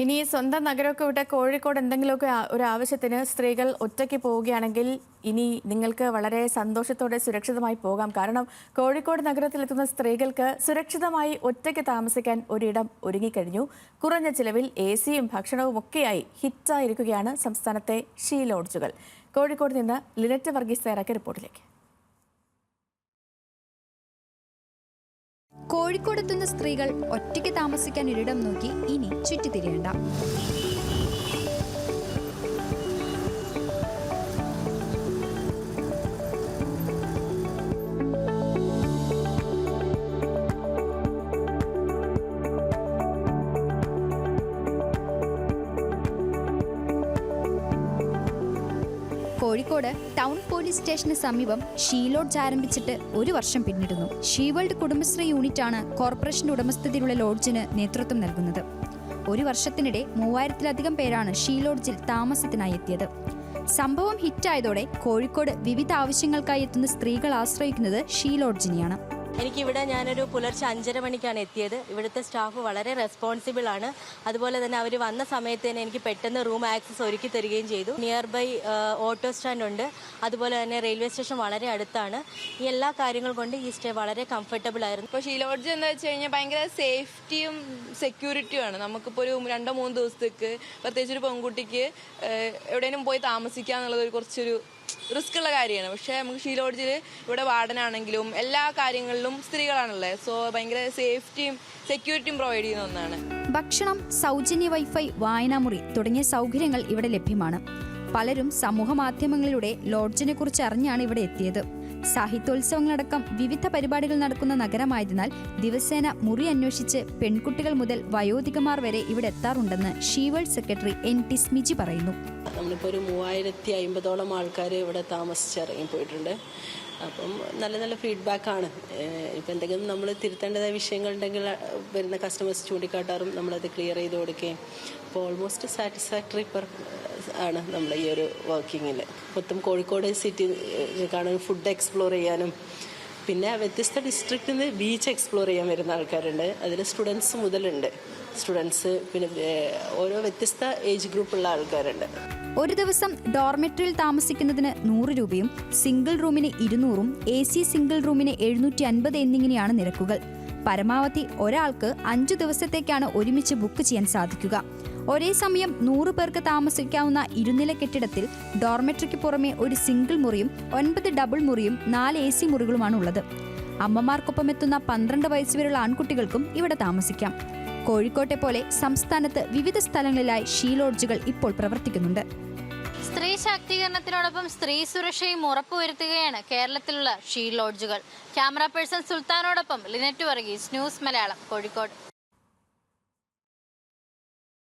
ഇനി സ്വന്തം നഗരമൊക്കെ വിട്ട് കോഴിക്കോട് എന്തെങ്കിലുമൊക്കെ ഒരു ആവശ്യത്തിന് സ്ത്രീകൾ ഒറ്റയ്ക്ക് പോവുകയാണെങ്കിൽ ഇനി നിങ്ങൾക്ക് വളരെ സന്തോഷത്തോടെ സുരക്ഷിതമായി പോകാം. കാരണം കോഴിക്കോട് നഗരത്തിലെത്തുന്ന സ്ത്രീകൾക്ക് സുരക്ഷിതമായി ഒറ്റയ്ക്ക് താമസിക്കാൻ ഒരിടം ഒരുങ്ങിക്കഴിഞ്ഞു. കുറഞ്ഞ ചിലവിൽ AC-യും ഭക്ഷണവും ഒക്കെയായി ഹിറ്റായിരിക്കുകയാണ് സംസ്ഥാനത്തെ ഷീ ലോഡ്ജുകൾ. കോഴിക്കോട് നിന്ന് ലിനറ്റ് വർഗീസ് തയ്യാറാക്കിയ റിപ്പോർട്ടിലേക്ക്. കോഴിക്കോടെത്തുന്ന സ്ത്രീകൾ ഒറ്റയ്ക്ക് താമസിക്കാൻ ഒരിടം നോക്കി ഇനി ചുറ്റിത്തിരിയണ്ട. കോഴിക്കോട് ടൗൺ പോലീസ് സ്റ്റേഷന് സമീപം ഷീ ലോഡ്ജ് ആരംഭിച്ചിട്ട് 1 വർഷം പിന്നിടുന്നു. ഷീ വേൾഡ് കുടുംബശ്രീ യൂണിറ്റാണ് കോർപ്പറേഷന്റെ ഉടമസ്ഥതയിലുള്ള ലോഡ്ജിന് നേതൃത്വം നൽകുന്നത്. 1 വർഷത്തിനിടെ 3000-ലധികം പേരാണ് ഷീ ലോഡ്ജിൽ താമസത്തിനായി എത്തിയത്. സംഭവം ഹിറ്റായതോടെ കോഴിക്കോട് വിവിധ ആവശ്യങ്ങൾക്കായി എത്തുന്ന സ്ത്രീകൾ ആശ്രയിക്കുന്നത് ഷീ ലോഡ്ജിനെയാണ്. എനിക്കിവിടെ ഞാനൊരു പുലർച്ചെ 5:30 മണിക്കാണ് എത്തിയത്. ഇവിടുത്തെ സ്റ്റാഫ് വളരെ റെസ്പോൺസിബിൾ ആണ്. അതുപോലെ തന്നെ അവർ വന്ന സമയത്ത് തന്നെ എനിക്ക് പെട്ടെന്ന് റൂം ആക്സസ് ഒരുക്കി തരികയും ചെയ്തു. നിയർ ബൈ ഓട്ടോ സ്റ്റാൻഡ് ഉണ്ട്, അതുപോലെ തന്നെ റെയിൽവേ സ്റ്റേഷൻ വളരെ അടുത്താണ്. ഈ എല്ലാ കാര്യങ്ങൾ കൊണ്ട് ഈ സ്റ്റേ വളരെ കംഫർട്ടബിൾ ആയിരുന്നു. ഇപ്പോൾ ഷീ ലോഡ്ജ് എന്ന് വെച്ച് കഴിഞ്ഞാൽ ഭയങ്കര സേഫ്റ്റിയും സെക്യൂരിറ്റിയും ആണ്. നമുക്കിപ്പോൾ ഒരു 2-3 ദിവസത്തേക്ക് പ്രത്യേകിച്ച് ഒരു പെൺകുട്ടിക്ക് എവിടെയെങ്കിലും പോയി താമസിക്കുക എന്നുള്ളത് കുറച്ചൊരു റിസ്ക് ഉള്ള കാര്യമാണ്. പക്ഷേ നമുക്ക് ഷീ ലോഡ്ജിൽ ഇവിടെ വാർഡനാണെങ്കിലും എല്ലാ കാര്യങ്ങളിലും സ്ത്രീകളാണല്ലേ, സോ ഭയങ്കര സേഫ്റ്റിയും സെക്യൂരിറ്റിയും പ്രൊവൈഡ് ചെയ്യുന്ന ഒന്നാണ്. ഭക്ഷണം, സൗജന്യ വൈഫൈ, വായനാമുറി തുടങ്ങിയ സൗകര്യങ്ങൾ ഇവിടെ ലഭ്യമാണ്. പലരും സമൂഹ മാധ്യമങ്ങളിലൂടെ ലോഡ്ജിനെ കുറിച്ച് അറിഞ്ഞാണ് ഇവിടെ എത്തിയത്. സാഹിത്യോത്സവങ്ങളടക്കം വിവിധ പരിപാടികൾ നടക്കുന്ന നഗരമായതിനാൽ ദിവസേന മുറി അന്വേഷിച്ച് പെൺകുട്ടികൾ മുതൽ വയോധികമാർ വരെ ഇവിടെ എത്താറുണ്ടെന്ന് she world secretary NT Smiji പറയുന്നു. നമ്മളിപ്പോൾ ഒരു 3050ഓളം ആൾക്കാർ ഇവിടെ താമസിച്ചിറങ്ങി പോയിട്ടുണ്ട്. അപ്പം നല്ല നല്ല ഫീഡ്ബാക്കാണ്. ഇപ്പം എന്തെങ്കിലും നമ്മൾ തിരുത്തേണ്ടതായ വിഷയങ്ങളുണ്ടെങ്കിൽ വരുന്ന കസ്റ്റമേഴ്സ് ചൂണ്ടിക്കാട്ടാറും നമ്മളത് ക്ലിയർ ചെയ്ത് കൊടുക്കുകയും അപ്പോൾ ഓൾമോസ്റ്റ് സാറ്റിസ്ഫാക്ടറി ആണ് നമ്മൾ ഈ ഒരു വർക്കിങ്ങിൽ. മൊത്തം കോഴിക്കോട് സിറ്റി കാണാൻ, ഫുഡ് എക്സ്പ്ലോർ ചെയ്യാനും പിന്നെ വ്യത്യസ്ത ഡിസ്ട്രിക്റ്റിൽ നിന്ന് ബീച്ച് എക്സ്പ്ലോർ ചെയ്യാൻ വരുന്ന ആൾക്കാരുണ്ട്. അതിൽ സ്റ്റുഡൻസ് മുതലുണ്ട്. സ്റ്റുഡൻസ് പിന്നെ ഓരോ വ്യത്യസ്ത ഏജ് ഗ്രൂപ്പുള്ള ആൾക്കാരുണ്ട്. ഒരു ദിവസം ഡോർമെട്രിയിൽ താമസിക്കുന്നതിന് 100 രൂപയും സിംഗിൾ റൂമിന് 200-ഉം AC സിംഗിൾ റൂമിന് 750 എന്നിങ്ങനെയാണ് നിരക്കുകൾ. പരമാവധി ഒരാൾക്ക് 5 ദിവസത്തേക്കാണ് ഒരുമിച്ച് ബുക്ക് ചെയ്യാൻ സാധിക്കുക. ഒരേ സമയം 100 പേർക്ക് താമസിക്കാവുന്ന ഇരുനില കെട്ടിടത്തിൽ ഡോർമെട്രിക്ക് പുറമെ ഒരു സിംഗിൾ മുറിയും 9 ഡബിൾ മുറിയും 4 AC മുറികളുമാണ് ഉള്ളത്. അമ്മമാർക്കൊപ്പം എത്തുന്ന 12 വയസ്സുവരെയുള്ള ആൺകുട്ടികൾക്കും ഇവിടെ താമസിക്കാം. കോഴിക്കോട്ടെ പോലെ സംസ്ഥാനത്ത് വിവിധ സ്ഥലങ്ങളിലായി ഷീ ലോഡ്ജുകൾ ഇപ്പോൾ പ്രവർത്തിക്കുന്നുണ്ട്. സ്ത്രീ ശാക്തീകരണത്തിനോടൊപ്പം സ്ത്രീ സുരക്ഷയും ഉറപ്പുവരുത്തുകയാണ് കേരളത്തിലുള്ള ഷീ ലോഡ്ജുകൾ. ക്യാമറ പേഴ്സൺ സുൽത്താനോടൊപ്പം ലിനറ്റ് വർഗീസ്, ന്യൂസ് മലയാളം, കോഴിക്കോട്.